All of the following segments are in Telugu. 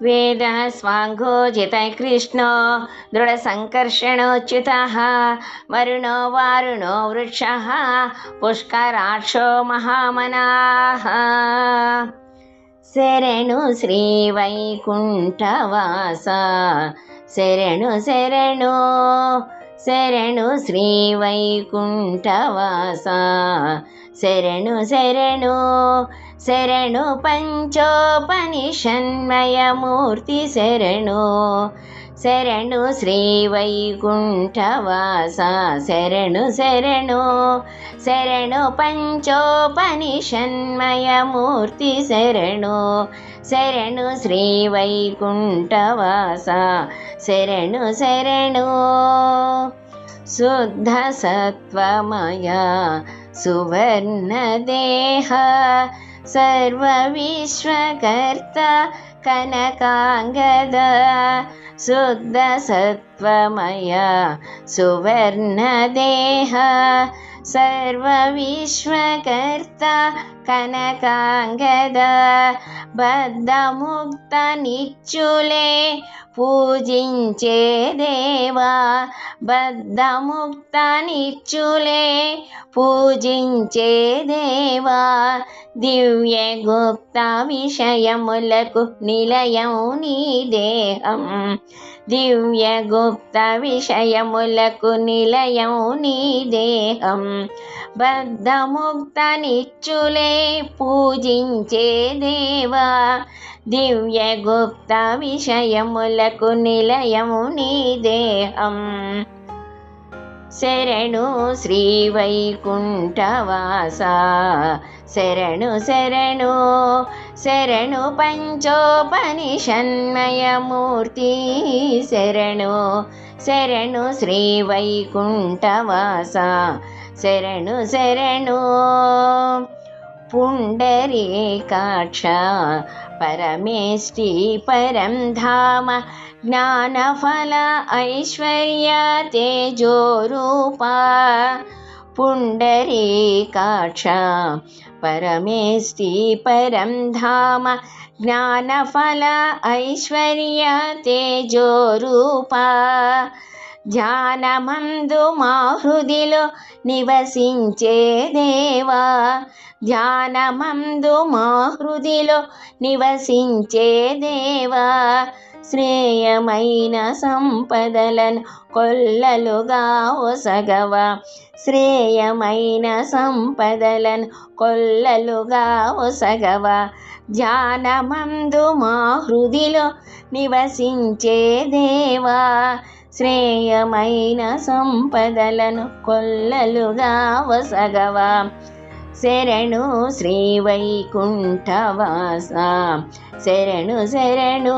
वेद स्वाङ्गोजितः कृष्णो दृढसङ्कर्षणोच्युतः वरुणो वारुणो वृक्षः पुष्कराक्षो महामनाः శరణు శ్రీ వైకుంఠవాస శరణు శరణు శరణు శ్రీ వైకుంఠవాస శరణు శరణు శరణు పంచోపనిషన్మయమూర్తి శరణు శరణు శ్రీ వైకుంఠవాస శరణు శరణు శరణు పంచోపనిషన్మయమూర్తి శరణు శరణు శ్రీ వైకుంఠవాస శరణు శరణు శుద్ధ సత్వమయ సువర్ణదేహ సర్వ విశ్వకర్త కనకాంగద శుద్ధ సత్వమయ సువర్ణదేహ సర్వ విశ్వకర్త కనకాంగద బద్ధముక్త నిత్యులే పూజించే దేవా బద్ధముక్త నిత్యులే పూజించే దేవా దివ్య గుప్త విషయములకు నిలయం నీ దేహం దివ్య గుప్త విషయములకు నిలయం నీ దేహం బద్ధముక్త నిత్యులే పూజించే దేవా దివ్య గుప్త విషయములకు నిలయం నీ దేహం శరణు శ్రీ వైకుంఠవాస శరణు శరణు శరణు పంచోపనిషన్మయమూర్తి శరణు శరణు శ్రీ వైకుంఠవాస శరణు శరణు పుండరీకాక్ష పరమేష్టి పరం ధామ జ్ఞానఫల ఐశ్వర్య తేజోరూపా పుండరీకాక్ష పరమేష్టి పరం ధామ జ్ఞానఫల ఐశ్వర్య తేజోరూపా ధ్యానమందు మా హృదిలో నివసించే దేవా ధ్యానమందు మా హృదిలో నివసించే దేవా శ్రేయమైన సంపదలను కొల్లలుగా ఒసగవా శ్రేయమైన సంపదలను కొల్లలుగా ఒసగవా ధ్యానమందు మా హృదిలో నివసించే దేవా శ్రేయమైన సంపదలను కొల్లలుగా వసగవా శరణు శ్రీ వైకుంఠవాస శరణు శరణు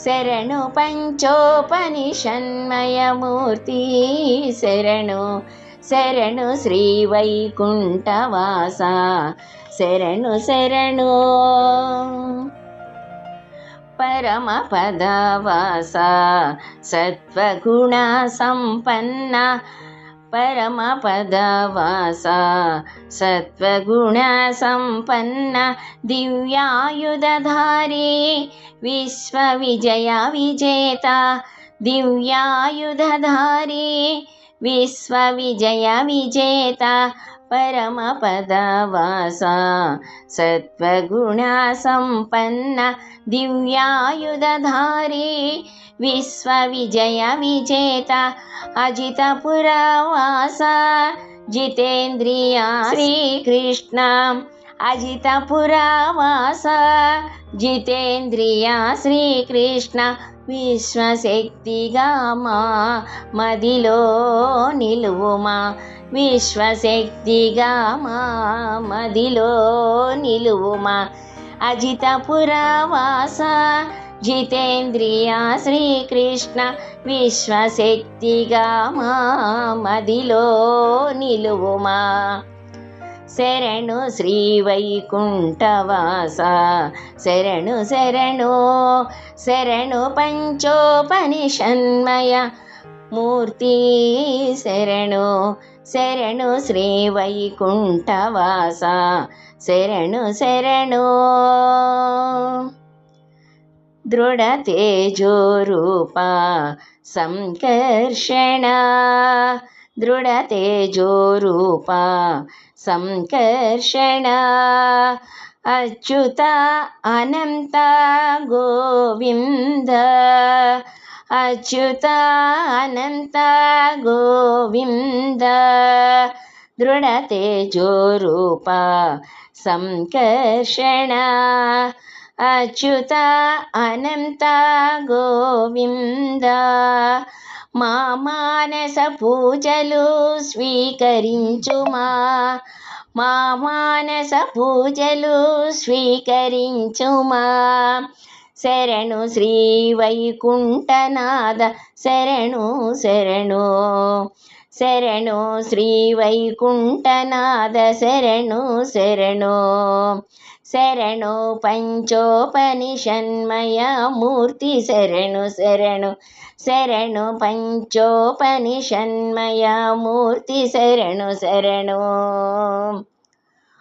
శరణు పంచోపనిషన్మయమూర్తి శరణు శరణు శ్రీ వైకుంఠవాస శరణు శరణు పరమపదవాస సత్వగుణ సంపన్న పరమపదవాస సత్వగుణ సంపన్న దివ్యాయుధధారి విశ్వవిజయ విజేత దివ్యాయుధధారి విశ్వవిజయ విజేత పరమపదవాస సత్వగుణ సంపన్న దివ్యాయుధధారి విశ్వవిజయ విజేత అజితపురవాస జితేంద్రియ శ్రీకృష్ణ అజితపురవాస జితేంద్రియ శ్రీకృష్ణ విశ్వశక్తిగా మా మదిలో నిలువుమా విశ్వశక్తిగా మా మదిలో నిలువుమా అజితపురవాస జితేంద్రియ శ్రీకృష్ణ విశ్వశక్తిగా మా మదిలో నిలువుమా శరణు శ్రీ వైకుంఠవాస శరణు శరణు శరణు పంచోపనిషన్మయ మూర్తి శరణు శరణు శ్రీ వైకుంఠవాస శరణు శరణు దృఢ తేజోరూప సంకర్షణ దృఢ తేజోరూప సంకర్షణ అచ్యుత అనంత గోవింద అచ్యుత అనంత గోవింద దృఢ తేజోరూప సంకర్షణ అచ్యుత అనంత గోవింద మా మానస పూజలు స్వీకరించుమా మా మానస పూజలు స్వీకరించుమా శరణు శ్రీ వైకుంఠనాథ శరణు శరణు శరణు శ్రీ వైకుంఠనాథ శరణు శరణు శరణు పంచోపనిషన్మయ మూర్తి శరణు శరణు శరణు పంచోపనిషన్మయ మూర్తి శరణు శరణు